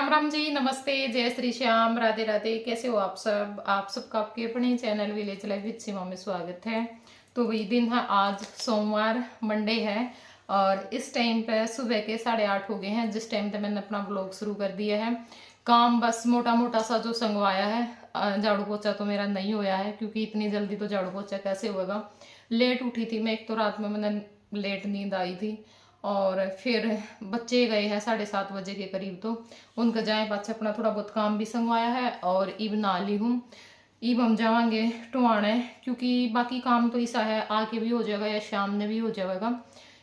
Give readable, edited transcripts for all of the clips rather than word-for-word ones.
राम जी, नमस्ते, जय श्री श्याम, राधे राधे। कैसे हो आप सबका आपके अपने चैनल विलेज लाइफ विद सीमा में स्वागत है। तो वही दिन है, आज सोमवार मंडे है और इस टाइम पे सुबह के 8:30 हो गए हैं, जिस टाइम पे मैंने अपना ब्लॉग शुरू कर दिया है। काम बस मोटा मोटा सा जो संगवाया है, झाड़ू पोछा तो मेरा नहीं होया है, क्योंकि इतनी जल्दी तो झाड़ू पोछा कैसे होगा। लेट उठी थी मैं, एक तो रात में मैंने लेट नींद आई थी और फिर बच्चे गए हैं 7:30 बजे के करीब, तो उनका जाए पाछे अपना थोड़ा बहुत काम भी संगवाया है और ईब ना ली हूँ। ईब हम जावांगे टुआने, क्योंकि बाकी काम तो ऐसा है आके भी हो जाएगा या शाम में भी हो जाएगा।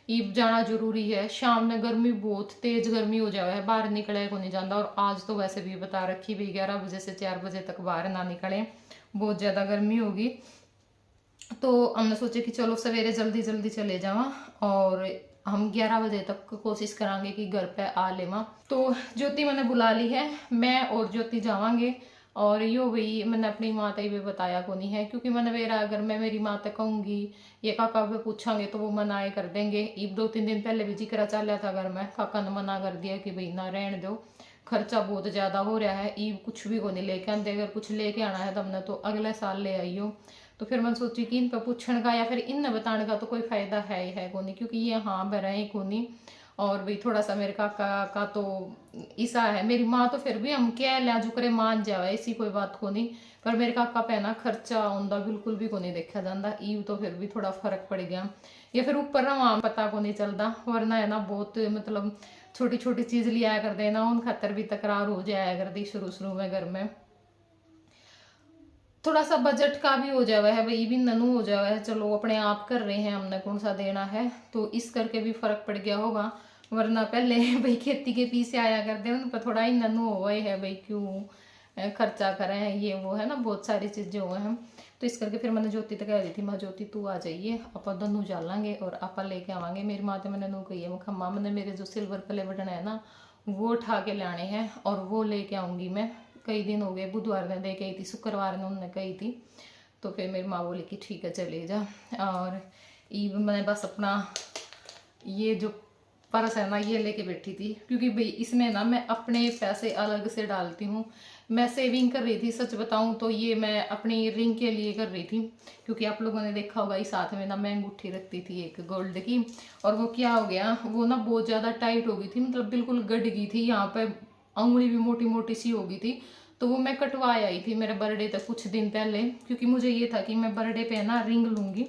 ईब जाना जरूरी है। शाम में गर्मी, बहुत तेज गर्मी हो जाए है, बाहर निकले को नहीं जाता। और आज तो वैसे भी बता रखी भी 11 बजे से 4 बजे तक बाहर ना निकले, बहुत ज्यादा गर्मी होगी। तो हमने सोचे कि चलो सवेरे जल्दी जल्दी चले जावा और हम 11 बजे तक कोशिश करांगे कि घर पे आ लेवा। तो ज्योति मैंने बुला ली है, मैं और ज्योति जावांगे। और यो भाई मैंने अपनी माता भी बताया को नहीं है, क्योंकि मैंने मेरा अगर मैं मेरी माता कहूंगी ये काका पे पूछांगे तो वो मना कर देंगे। ईब 2-3 दिन पहले भी जिक्र चल रहा था घर में, काका ने मना कर दिया कि भाई ना रहने दो, खर्चा बहुत ज्यादा हो रहा है। ईब कुछ भी को नहीं लेके आते, अगर कुछ लेके आना है तो हमने तो अगले साल ले आइयो। तो फिर मैंने सोची कि इन पर पूछने का या फिर इन बताने का तो कोई फायदा है ही है को नहीं, क्योंकि ये हाँ बरा ही को नहीं। और भाई थोड़ा सा मेरे काका का तो ईसा है, मेरी माँ तो फिर भी हम क्या लिया जो करे मान जावे, ऐसी कोई बात को नहीं। पर मेरे काका पे ना खर्चा आंदा बिल्कुल भी को नहीं देखा जाता। ईव तो फिर भी थोड़ा फर्क पड़ गया, या फिर ऊपर ना वहां पता को नहीं चलता। वरना है ना बहुत मतलब छोटी छोटी चीज लिया कर देना, उन खातर भी तकरार हो जाया कर दी शुरू शुरू में घर में। थोड़ा सा बजट का भी हो जावा है भाई, भी ननू हो जावा है, चलो अपने आप कर रहे हैं, हमने कौन सा देना है, तो इस करके भी फर्क पड़ गया होगा। वरना पहले भाई खेती के पीछे आया करते उन पर थोड़ा ही ननू हुआ है भाई, क्यों खर्चा करें हैं ये वो, है ना, बहुत सारी चीजें हुए हैं। तो इस करके फिर मैंने ज्योति तक कह रही थी, माँ ज्योति तू आ जाइए, आप दोनों जा लांगे और आप लेके आवांगे। मेरी माँ तो मैंने नू कही है, खम्मा मैंने मेरे जो सिल्वर प्ले बटन है ना वो उठा के लाने हैं और वो लेके आऊंगी मैं। कई दिन हो गए, बुधवार ने दे के आई थी, शुक्रवार ने उन्होंने कही थी। तो फिर मेरी माँ बोली कि ठीक है चले जा। और ईव मैं बस अपना ये जो पर्स है ना ये लेके बैठी थी, क्योंकि भाई इसमें ना मैं अपने पैसे अलग से डालती हूँ। मैं सेविंग कर रही थी, सच बताऊं तो ये मैं अपनी रिंग के लिए कर रही थी, क्योंकि आप लोगों ने देखा होगा इस साथ में ना मैं अंगूठी रखती थी एक गोल्ड की, और वो क्या हो गया, वो ना बहुत ज्यादा टाइट हो गई थी, मतलब बिल्कुल गड़ गई थी, यहाँ पे उंगली भी मोटी मोटी सी हो गई थी। तो वो मैं कटवा आई थी मेरे बर्थडे तक कुछ दिन पहले, क्योंकि मुझे ये था कि मैं बर्थडे पे ना रिंग लूंगी।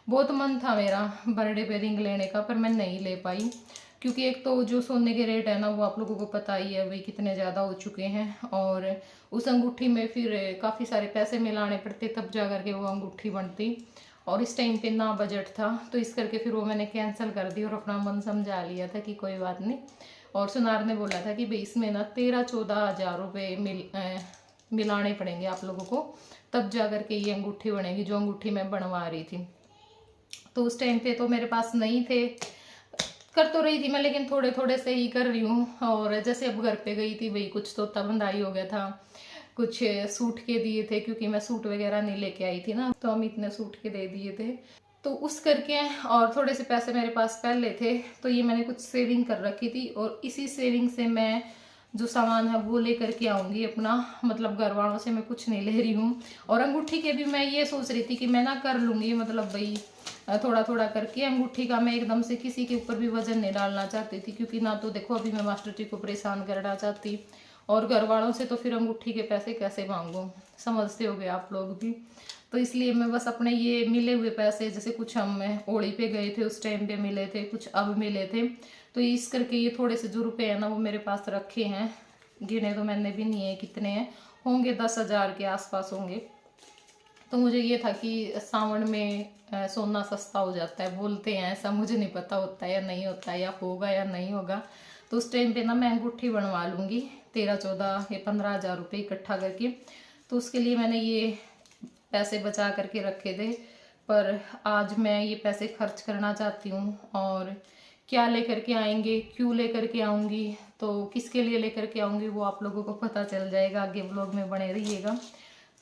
बहुत मन था मेरा बर्थडे पे रिंग लेने का, पर मैं नहीं ले पाई, क्योंकि एक तो जो सोने के रेट है ना वो आप लोगों को पता ही है भाई कितने ज़्यादा हो चुके हैं, और उस अंगूठी में फिर काफ़ी सारे पैसे मिलाने पड़ते तब जा करके वो अंगूठी बनती, और इस टाइम पे ना बजट था। तो इस करके फिर वो मैंने कैंसिल कर दी और अपना मन समझा लिया था कि कोई बात नहीं। और सुनार ने बोला था कि भाई इसमें ना 13-14 हज़ार रुपये मिलाने पड़ेंगे आप लोगों को, तब जा करके ये अंगूठी बनेगी जो अंगूठी मैं बनवा रही थी। तो उस टाइम पे तो मेरे पास नहीं थे, कर तो रही थी मैं लेकिन थोड़े थोड़े से ही कर रही हूँ। और जैसे अब घर पे गई थी भाई, कुछ तो बंधाई हो गया था, कुछ सूट के दिए थे, क्योंकि मैं सूट वगैरह नहीं लेके आई थी ना, तो हम इतने सूट के दे दिए थे। तो उस करके और थोड़े से पैसे मेरे पास पहले थे, तो ये मैंने कुछ सेविंग कर रखी थी, और इसी सेविंग से मैं जो सामान है वो लेकर के आऊंगी अपना, मतलब घर वालों से मैं कुछ नहीं ले रही हूँ। और अंगूठी के भी मैं ये सोच रही थी कि मैं ना कर लूंगी, मतलब भाई थोड़ा थोड़ा करके अंगूठी का मैं एकदम से किसी के ऊपर भी वजन नहीं डालना चाहती थी, क्योंकि ना तो देखो अभी मैं मास्टर जी को परेशान करना चाहती, और घर वालों से तो फिर अंगूठी के पैसे कैसे मांगू, समझते हो गए आप लोग भी। तो इसलिए मैं बस अपने ये मिले हुए पैसे, जैसे कुछ हम ओड़ी पे गए थे उस टाइम पे मिले थे, कुछ अब मिले थे, तो इस करके ये थोड़े से जो रुपए हैं ना वो मेरे पास रखे हैं। गिने तो मैंने भी नहीं है कितने हैं, होंगे 10,000 के आसपास होंगे। तो मुझे ये था कि सावन में सोना सस्ता हो जाता है बोलते हैं, ऐसा मुझे नहीं पता होता है या नहीं होता है, या होगा या नहीं होगा। तो उस टाइम पे ना मैं अंगूठी बनवा लूँगी 13-14 या 15,000 रुपये इकट्ठा करके। तो उसके लिए मैंने ये पैसे बचा करके रखे थे, पर आज मैं ये पैसे खर्च करना चाहती हूँ। और क्या लेकर के आएंगे, क्यों लेकर के आऊँगी, तो किसके लिए लेकर के आऊँगी वो आप लोगों को पता चल जाएगा, आगे ब्लॉग में बने रहिएगा।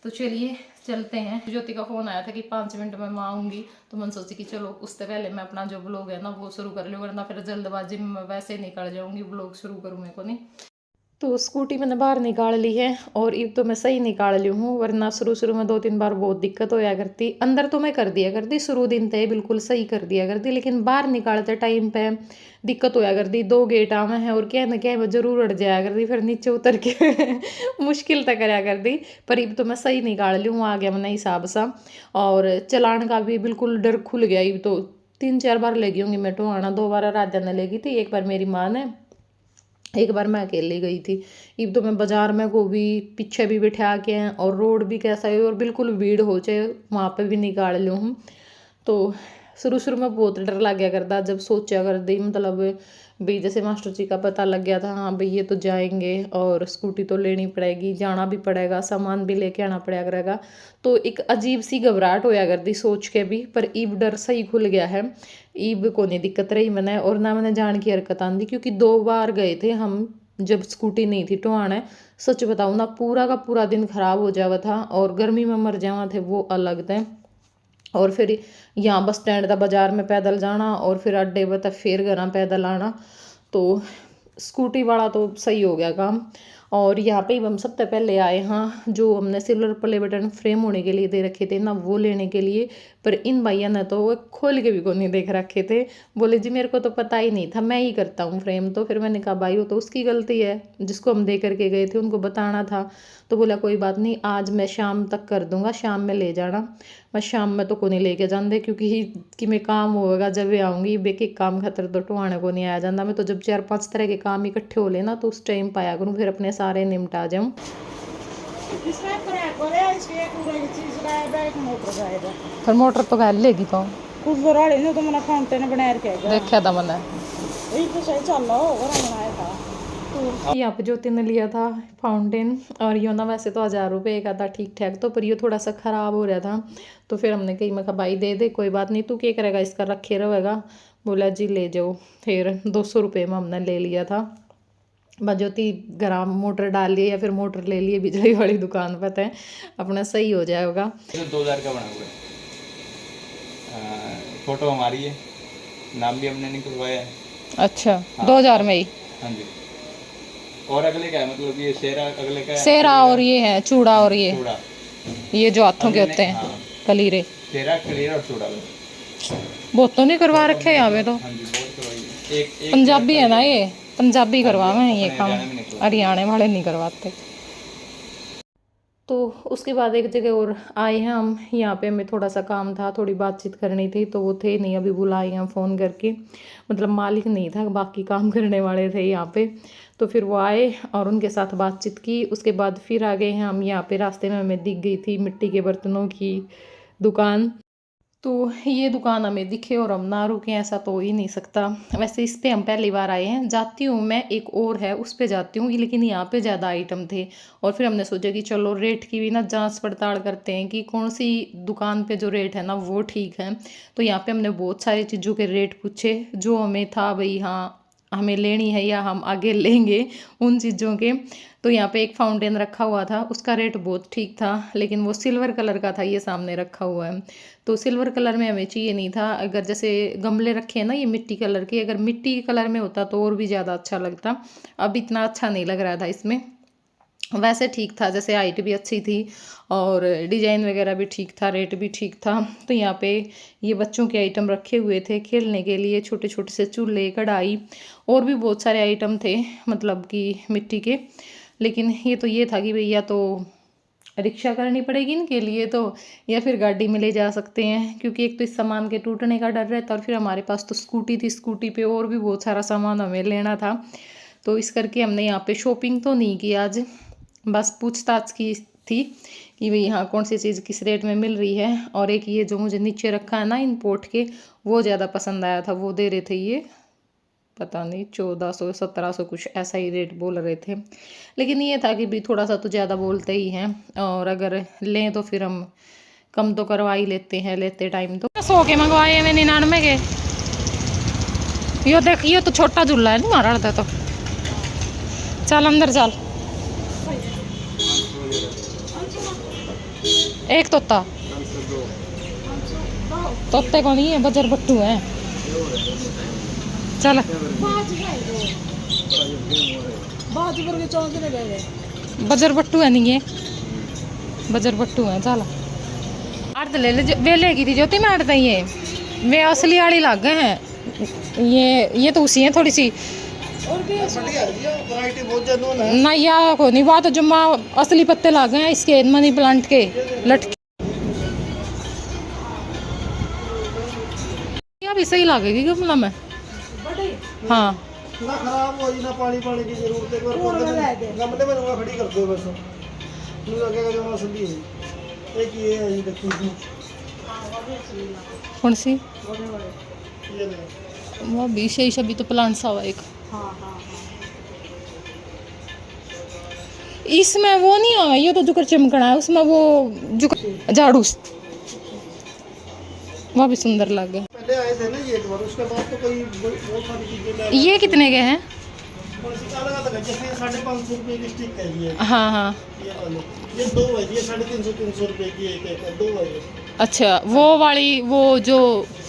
तो चलिए चलते हैं। ज्योति का फोन आया था कि 5 मिनट में मैं आऊंगी, तो मैंने सोची कि चलो उससे पहले मैं अपना जो ब्लॉग है ना वो शुरू कर लूँ, वरना फिर जल्दबाजी में मैं वैसे ही निकल जाऊंगी, ब्लॉग शुरू करूँ मेरे को नहीं। तो स्कूटी मैंने बाहर निकाल ली है और अब तो मैं सही निकाल ली हूँ, वरना शुरू में 2-3 बार बहुत दिक्कत होया करती। अंदर तो मैं कर दिया करती, शुरू दिन थे बिल्कुल सही कर दिया करती, लेकिन बाहर निकालते टाइम पे दिक्कत होया करती। 2 गेट आवे हैं और क्या ना क्या मैं जरूर अड़ जाया करती, फिर नीचे उतर के मुश्किल तक कराया करती। पर अब तो मैं सही निकाल ली हूँ, आ गया मैंने हिसाब सा। और चलान का भी बिल्कुल डर खुल गया। अब तो 3-4 बार लगी होंगी मैं ढोआना, 2 बार राजा ने लेगी थी, 1 बार मेरी माँ ने, 1 बार मैं अकेली गई थी। अब तो मैं बाजार में को भी पीछे भी बिठा के हैं, और रोड भी कैसा है और बिल्कुल भीड़ हो जाए वहाँ पे भी निकाल लूँ हूँ। तो शुरू में बहुत डर लग गया करता, जब सोचा कर दी मतलब भाई जैसे मास्टर जी का पता लग गया था, हाँ भाई ये तो जाएंगे और स्कूटी तो लेनी पड़ेगी, जाना भी पड़ेगा, सामान भी लेके आना पड़ा करेगा। तो एक अजीब सी घबराहट होया करती सोच के भी। पर ईब डर सही खुल गया है, ईब को नहीं दिक्कत रही मैंने, और ना मैंने जान की हरकत आंदी, क्योंकि 2 बार गए थे हम जब स्कूटी नहीं थी टुहाने। सच बताऊँ ना, पूरा का पूरा दिन खराब हो जावा था, और गर्मी में मर जावा थे वो अलग थे। और फिर यहाँ बस स्टैंड था बाजार में पैदल जाना, और फिर अड्डे पर फिर घर पैदल आना। तो स्कूटी वाला तो सही हो गया काम। और यहाँ पे हम सबसे पहले आए हाँ, जो हमने सिल्वर प्ले बटन फ्रेम होने के लिए दे रखे थे ना, वो लेने के लिए। पर इन भैया ने तो वो खोल के भी को नहीं देख रखे थे, बोले जी मेरे को तो पता ही नहीं था, मैं ही करता हूँ फ्रेम। तो फिर मैंने कहा भाई वो तो उसकी गलती है, जिसको हम दे करके गए थे उनको बताना था। तो बोला कोई बात नहीं, आज मैं शाम तक कर दूंगा, शाम में ले जाना। मैं शाम में तो को नहीं लेके जाते, क्योंकि कि मैं काम होगा जब भी आऊँगी, बेके काम खतर तो टुहाने को नहीं आया जाता। मैं तो जब 4-5 तरह के काम इकट्ठे हो लेना तो उस टाइम पाया करूँ, फिर अपने सारे निपटा जाऊँ। पर मोटर तो गल लेगी तो देखा था मैंने, यहाँ पे ज्योति ने लिया था फाउंटेन, और यो ना वैसे तो 1000 रुपये का था ठीक ठाक, तो पर ये थोड़ा सा ख़राब हो रहा था। तो फिर हमने कही, मैं कहा भाई दे दे कोई बात नहीं, तू क्या करेगा इसका, रखे रहेगा। बोला जी ले जाओ। फिर 200 रुपये में हमने ले लिया था। बस ज्योति ग्राम मोटर डाल लिए या फिर मोटर ले लिए बिजली वाली दुकान पर थे, अपना सही हो जाएगा। 2000 का बना हुआ है, फोटो हमारी है, नाम भी हमने निकलवाया है। अच्छा हाँ। 2000 में ही? हाँ जी। और अगले का है, मतलब ये शेरा अगले का है, शेरा और ये है चूड़ा, और ये चूड़ा, ये जो हाथों के होते हैं। हाँ। कलीरे, शेरा कलीरा और चूड़ा बहुत तो नहीं करवा रखे यहाँ पे तो। हाँ जी बहुत करवाई। एक पंजाबी है ना ये, पंजाबी करवावे हैं ये काम, हरियाणा वाले नहीं करवाते। तो उसके बाद एक जगह और आए हैं हम, यहाँ पे हमें थोड़ा सा काम था, थोड़ी बातचीत करनी थी, तो वो थे नहीं, अभी बुलाए हैं फ़ोन करके, मतलब मालिक नहीं था, बाकी काम करने वाले थे यहाँ पे। तो फिर वो आए और उनके साथ बातचीत की। उसके बाद फिर आ गए हैं हम यहाँ पे, रास्ते में हमें दिख गई थी मिट्टी के बर्तनों की दुकान। तो ये दुकान हमें दिखे और हम ना रुके, ऐसा तो हो ही नहीं सकता। वैसे इस पे हम पहली बार आए हैं, जाती हूँ मैं एक और है उस पे जाती हूँ, लेकिन यहाँ पे ज़्यादा आइटम थे। और फिर हमने सोचा कि चलो रेट की भी ना जांच पड़ताल करते हैं कि कौन सी दुकान पे जो रेट है ना वो ठीक है। तो यहाँ पे हमने बहुत सारी चीज़ों के रेट पूछे, जो हमें था भाई हाँ हमें लेनी है या हम आगे लेंगे उन चीज़ों के। तो यहाँ पे एक फाउंटेन रखा हुआ था, उसका रेट बहुत ठीक था, लेकिन वो सिल्वर कलर का था, ये सामने रखा हुआ है। तो सिल्वर कलर में हमें चाहिए नहीं था। अगर जैसे गमले रखे हैं ना ये मिट्टी कलर के, अगर मिट्टी कलर में होता तो और भी ज़्यादा अच्छा लगता। अब इतना अच्छा नहीं लग रहा था इसमें, वैसे ठीक था, जैसे हाइट भी अच्छी थी और डिज़ाइन वगैरह भी ठीक था, रेट भी ठीक था। तो यहाँ पे ये बच्चों के आइटम रखे हुए थे खेलने के लिए, छोटे छोटे से चूल्हे, कढ़ाई, और भी बहुत सारे आइटम थे मतलब कि मिट्टी के। लेकिन ये तो ये था कि भैया तो रिक्शा करनी पड़ेगी इनके लिए तो, या फिर गाड़ी में ले जा सकते हैं, क्योंकि एक तो इस सामान के टूटने का डर रहता, और फिर हमारे पास तो स्कूटी थी, स्कूटी पे और भी बहुत सारा सामान हमें लेना था। तो इस करके हमने यहाँ पे शॉपिंग तो नहीं की आज, बस पूछताछ की थी कि भाई यहाँ कौन सी चीज़ किस रेट में मिल रही है। और एक ये जो मुझे नीचे रखा है ना इम्पोर्ट के, वो ज़्यादा पसंद आया था, वो दे रहे थे ये पता नहीं 1400-1700 कुछ ऐसा ही रेट बोल रहे थे। लेकिन ये था कि भी थोड़ा सा तो ज़्यादा बोलते ही हैं, और अगर लें तो फिर हम कम तो करवा ही लेते हैं लेते टाइम। तो 100 के मंगवाए मैंने 99 के। यो देख, ये तो छोटा झूला है नहीं मारा था। तो चल अंदर चल। एक तोता, तोते को नहीं है, बजर बट्टू है। चल बजर बट्टू है नहीं ये, बजर बट्टू है। चल अर्ध ले ले वे लेगी थी ज्योति मैं अर्ध ये वे असली वाली लग गए हैं, ये तो उसी है थोड़ी सी ना या को नहीं बात जो माँ असली पत्ते लग गए हैं इसके मनी प्लांट के लटके भी सही लगेगी गमला में। हाँ ना खराब हो ना पानी पानी की जरूरत है, गमले में खड़ी कर दो बस, नहीं लगेगा जो असली है। एक ये है, ये देखिए कौन सी ये देखो वो भी सही सभी तो प्लांट सा हुआ एक। इसमें वो नहीं है, ये तो जुकर चमकना है, उसमें वो जुकर झाड़ू वो भी सुंदर लगे। पहले आए थे ना ये एक बार, उसके बाद तो कोई बहुत सारी चीजें। ये कितने के हैं? जैसे 550 रुपये की स्टिक है ये। हाँ हाँ ये वाले ये दो है, ये 350 रुपये की एक है, दो है ये। अच्छा वो वाली वो जो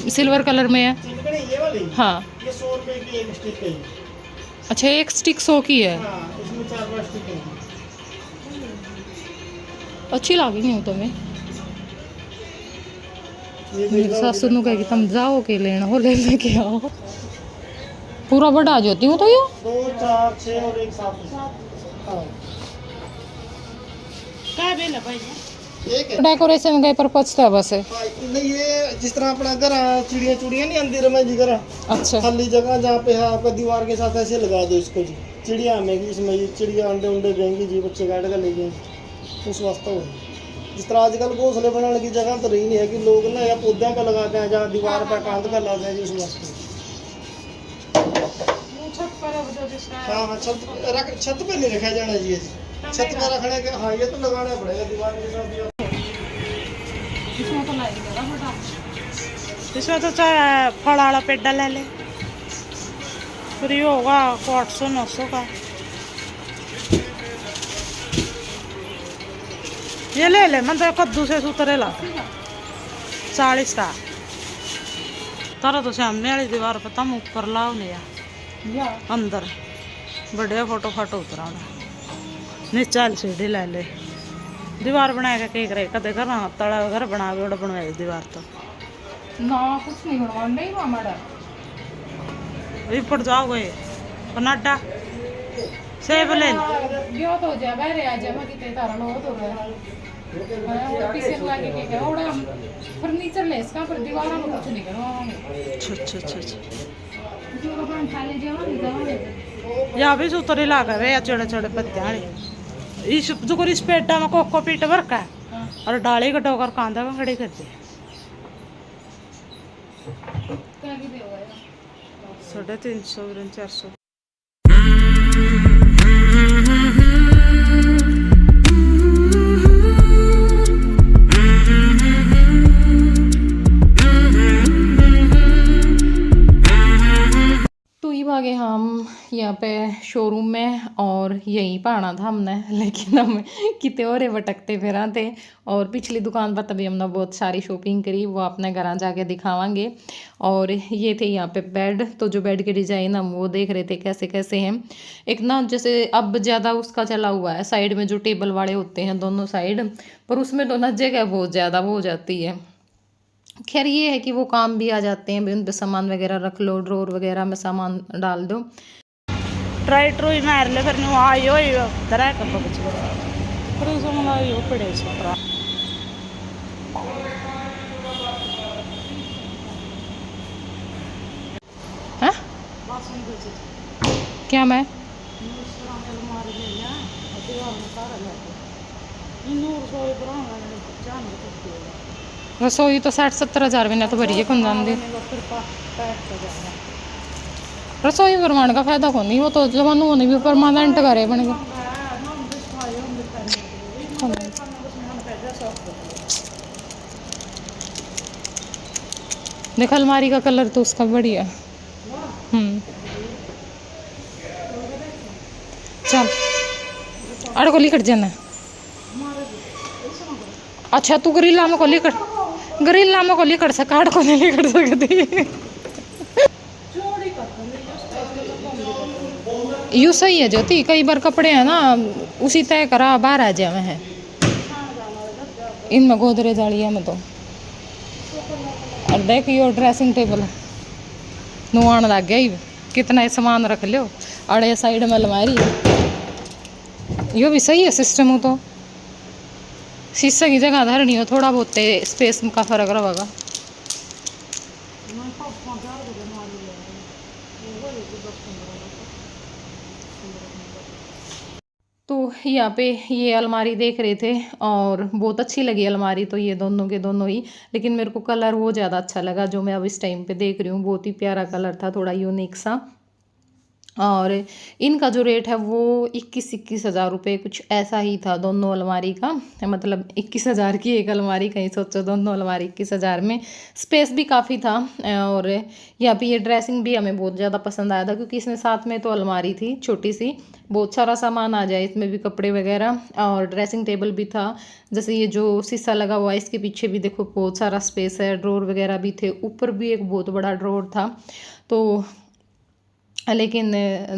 सिल्वर कलर में है चिमकनी ये वाली, हाँ ये 100 रुपये की एक स्टिक है। अच्छा एक स्टिक 100 की है। हाँ, इसमें 4-5 स्टिक है। अच्छी लगी नहीं हो तुम्हें? ये मेरी सासू नु कहेगी तुम जाओ के लेना हो ले लेके आओ, पूरा बढ़ा जाती हूँ तो ये 2, 4, 6 और एक 7। हाँ क्या बेल है भाई? एक है। डेकोरेशन का पर्पज था बस है। हाँ, नहीं ये जिस तरह अपना घर चिड़िया नहीं आती रमेश जी घर, अच्छा खाली जगह जहाँ पे है आपका दीवार के साथ ऐसे लगा दो इसको जी, चिड़िया आएगी इसमें, ये चिड़िया अंडे उंडे देंगी जी, बच्चे काट कर ले जाएंगे उस वास्ते हो। जिस तरह आजकल घोंसले बनाने की जगह तो रही नहीं है कि लोग ना या पौधे का लगाते हैं जहाँ दीवार पर कांध कर लाते हैं जी, उस वास्ते। हाँ हाँ छत पे नहीं रखा जाना जी, छत पे रखने के। हाँ ये तो लगाना पड़ेगा दीवार के साथ। इसमें तो चाहे फल वाला पेड़ा ले ले, फ्री होगा 800-900 का। ये ले ले मैं तो कद्दू से सुतरे ला 40 का। तारा तो सामने वाली दीवार पर तुम ऊपर लाओ नहीं अंदर बढ़िया फोटो फाटो उतरा नीचे वाली सीढ़ी ले ले, दीवार बना के कहीं करे कदे घर तड़ा घर बना के बनवाई दीवार तो ना कुछ नहीं बनवा नहीं हमारा ऊपर जाओगे कनाडा सेब ले यो तो जा बाहर आ जा मैं कितने तारा लो तो रहा है पीछे लगे के क्या ओड़ा फर्नीचर ले इसका पर दीवारों में कुछ नहीं करवाएंगे। अच्छा जो अपन खा ले जाओ या भी सुतरी लागा वे या चढ़े चढ़े पत्ते वाली इस जो कर इस पेटा में कोको पीट भर का और डाली का डोकर कांदा में खड़ी कर दे। क्या की देगा 350 400। भागे हम यहाँ पे शोरूम में और यहीं पढ़ना था हमने, लेकिन हम कितने और भटकते फिर थे। और पिछली दुकान पर तभी हमने बहुत सारी शॉपिंग करी, वो अपने घर जाके दिखावांगे। और ये थे यहाँ पे बेड, तो जो बेड के डिज़ाइन हम वो देख रहे थे कैसे कैसे हैं। एक ना जैसे अब ज़्यादा उसका चला हुआ है साइड में जो टेबल वाले होते हैं दोनों साइड, पर उसमें तो ना जगह बहुत ज़्यादा वो हो जाती है। खैर ये है कि वो काम भी आ जाते हैं, उन पे सामान वगैरह रख लो, ड्रॉर वगैरह में सामान डाल दो। ट्राई ट्रोई मार ले फिर आयो तरह का कुछ फिर उसमें आयो पड़े सुतरा। हैं क्या मैं रसोई तो 60-70 हज़ार में ना तो भरी है कौन जान दे। रसोई बनवाने का फायदा कौन नहीं, वो तो जमानू होने भी परमानेंट करे बन गए। देख अलमारी का कलर तो उसका बढ़िया। चल अड़ को लिखट जाना। अच्छा तू गरिल्ला में को लिखट सका, अड़ को नहीं लिखट सकती। यू सही है ज्योति, कई बार कपड़े हैं ना उसी तय करा बाहर आ जावे हैं इनमें गोदरेज जालिया में तो। और देख यो ड्रेसिंग टेबल नुआन लग गया ही, कितना सामान रख लो। अड़े साइड में अलमारी, यो भी सही है सिस्टम हो तो। शीशे की जगह धरनी हो, थोड़ा बहुत स्पेस का फर्क रहेगा। तो यहाँ पे ये अलमारी देख रहे थे और बहुत अच्छी लगी अलमारी तो ये दोनों के दोनों ही, लेकिन मेरे को कलर वो ज़्यादा अच्छा लगा जो मैं अब इस टाइम पे देख रही हूँ। बहुत ही प्यारा कलर था, थोड़ा यूनिक सा। और इनका जो रेट है वो 21 हज़ार रुपये कुछ ऐसा ही था दोनों अलमारी का। मतलब 21 हज़ार की एक अलमारी, कहीं सोचो दोनों अलमारी 21 हज़ार में। स्पेस भी काफ़ी था और यहाँ पे ये ड्रेसिंग भी हमें बहुत ज़्यादा पसंद आया था क्योंकि इसमें साथ में तो अलमारी थी छोटी सी, बहुत सारा सामान आ जाए इसमें भी, कपड़े वगैरह। और ड्रेसिंग टेबल भी था, जैसे ये जो शीशा लगा हुआ है इसके पीछे भी देखो बहुत सारा स्पेस है, ड्रॉर वगैरह भी थे, ऊपर भी एक बहुत बड़ा ड्रॉर था। तो लेकिन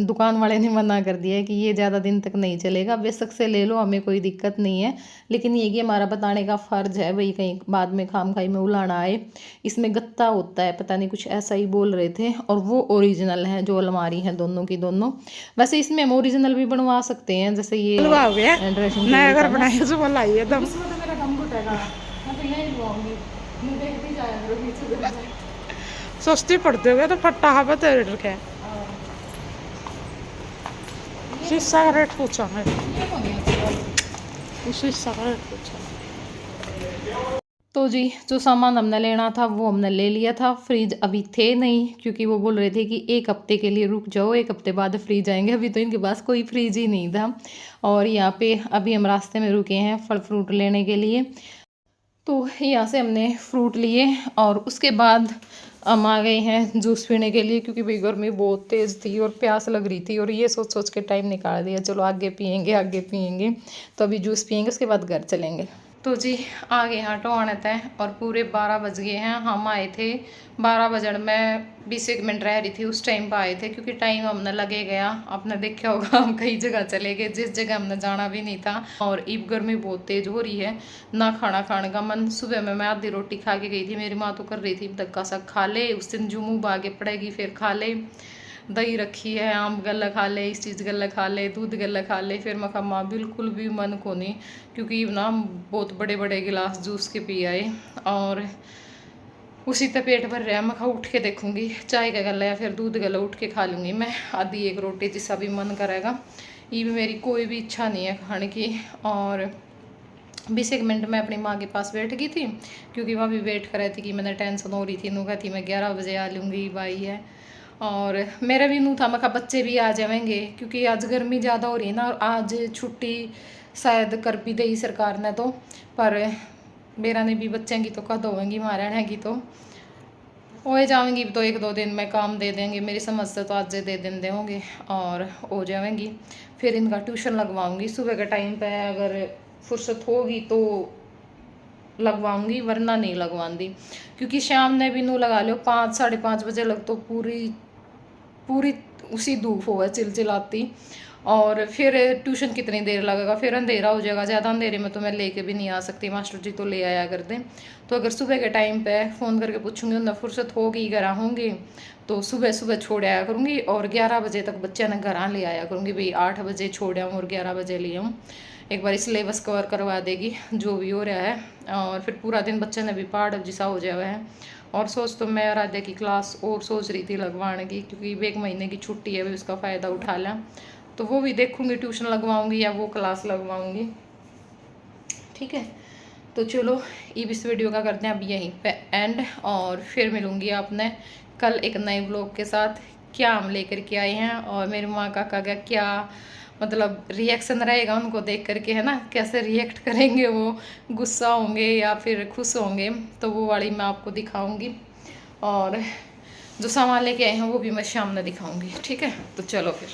दुकान वाले ने मना कर दिया है कि ये ज़्यादा दिन तक नहीं चलेगा, बेशक से ले लो, हमें कोई दिक्कत नहीं है, लेकिन ये हमारा बताने का फ़र्ज़ है भाई, कहीं बाद में खाम खाई में उलाना आए। इसमें गत्ता होता है, पता नहीं कुछ ऐसा ही बोल रहे थे। और वो ओरिजिनल है जो अलमारी है दोनों की दोनों। वैसे इसमें हम ओरिजिनल भी बनवा सकते हैं, जैसे ये ड्रेसिंग नया घर बनाया जो बनाइए एकदम सस्ती पड़ते हुए तो फट्टा हवा तो रखे। शीशा का रेट पूछा है, शीशा का रेट पूछा। तो जी जो सामान हमने लेना था वो हमने ले लिया था। फ्रिज अभी थे नहीं क्योंकि वो बोल रहे थे कि 1 हफ्ते के लिए रुक जाओ, 1 हफ्ते बाद फ्रिज आएंगे। अभी तो इनके पास कोई फ्रिज ही नहीं था। और यहाँ पे अभी हम रास्ते में रुके हैं फल फ्रूट लेने के लिए। तो यहाँ से हमने फ्रूट लिए और उसके बाद हम आ गए हैं जूस पीने के लिए, क्योंकि भाई गर्मी बहुत तेज़ थी और प्यास लग रही थी और ये सोच सोच के टाइम निकाल दिया, चलो आगे पियेंगे। तो अभी जूस पियेंगे, उसके बाद घर चलेंगे। तो जी आ गए हैं टोआने तय और पूरे 12 बज गए हैं। हम आए थे 12 बजन में 20 मिनट रह रही थी उस टाइम पर आए थे, क्योंकि टाइम हमने लगे गया। आपने देखा होगा हम कई जगह चले गए जिस जगह हमने जाना भी नहीं था। और ईब गर्मी बहुत तेज़ हो रही है, ना खाना खाने का मन। सुबह में मैं आधी रोटी खा के गई थी, मेरी माँ तो कर रही थी धक्का सा खा ले, उस दिन जो मुँह आगे पड़ेगी फिर खा ले, दही रखी है, आम गला खा ले, इस चीज़ गला खा ले, दूध गला खा ले। फिर मैं कहा बिल्कुल भी मन को नहीं, क्योंकि ना बहुत बड़े बड़े गिलास जूस के पी आए और उसी तक पेट भर रहा है। मैं कहा उठ के देखूंगी चाय का गला या फिर दूध गला, उठ के खा लूँगी मैं आधी 1 रोटी, जिसका भी मन करेगा। ये भी मेरी कोई भी इच्छा नहीं है खाने की। और 20 मिनट में अपनी माँ के पास बैठ गई थी, क्योंकि वहाँ भी वेट कर रही थी कि मैंने टेंशन हो रही थी। नू कहती मैं 11 बजे आ लूँगी, भाई है। और मेरा भी नू था, मैं कहा बच्चे भी आ जाएंगे, क्योंकि आज गर्मी ज़्यादा हो रही है ना। और आज छुट्टी शायद कर भी दी सरकार ने, तो पर मेरा ने भी बच्चों की तो कद होंगी, महाराणा की तो हो जाएंगी। तो 1-2 दिन में काम दे देंगे, मेरी समझ से तो आज दे दिन दे होंगे और हो जाएंगी। फिर इनका ट्यूशन लगवाऊंगी सुबह के टाइम पे, अगर फुर्सत होगी तो लगवाऊंगी, वरना नहीं लगवाऊंगी। क्योंकि शाम ने भी नू लगा लो 5-5:30 बजे लग तो पूरी उसी धूप हो है चिलचिलाती। और फिर ट्यूशन कितनी देर लगेगा, फिर अंधेरा हो जाएगा। ज़्यादा अंधेरे में तो मैं लेके भी नहीं आ सकती, मास्टर जी तो ले आया कर दें। तो अगर सुबह के टाइम पे फ़ोन करके पूछूंगी उन्हें फुर्सत होगी घर होंगी तो सुबह छोड़ आया करूँगी। और 11 बजे तक बच्चे ने घर ले आया करूँगी, भाई 8 बजे छोड़ आऊँ और 11 बजे ले आऊँ। एक बार सिलेबस कवर करवा देगी जो भी हो रहा है। और फिर पूरा दिन बच्चे ने भी पहाड़ जैसा हो जाया है। और सोच तो मैं राधे की क्लास और सोच रही थी लगवाने की, क्योंकि 1 महीने की छुट्टी है, भी उसका फ़ायदा उठा लें। तो वो भी देखूंगी, ट्यूशन लगवाऊंगी या वो क्लास लगवाऊंगी। ठीक है, तो चलो इस वीडियो का करते हैं अब यहीं पे एंड। और फिर मिलूंगी आपने कल एक नए ब्लॉग के साथ। क्या हम लेकर के आए हैं और मेरी माँ का क्या मतलब रिएक्शन रहेगा उनको देख करके, है ना, कैसे रिएक्ट करेंगे वो, गुस्सा होंगे या फिर खुश होंगे, तो वो वाली मैं आपको दिखाऊंगी। और जो सामान लेके आए हैं वो भी मैं शाम में दिखाऊंगी। ठीक है, तो चलो फिर।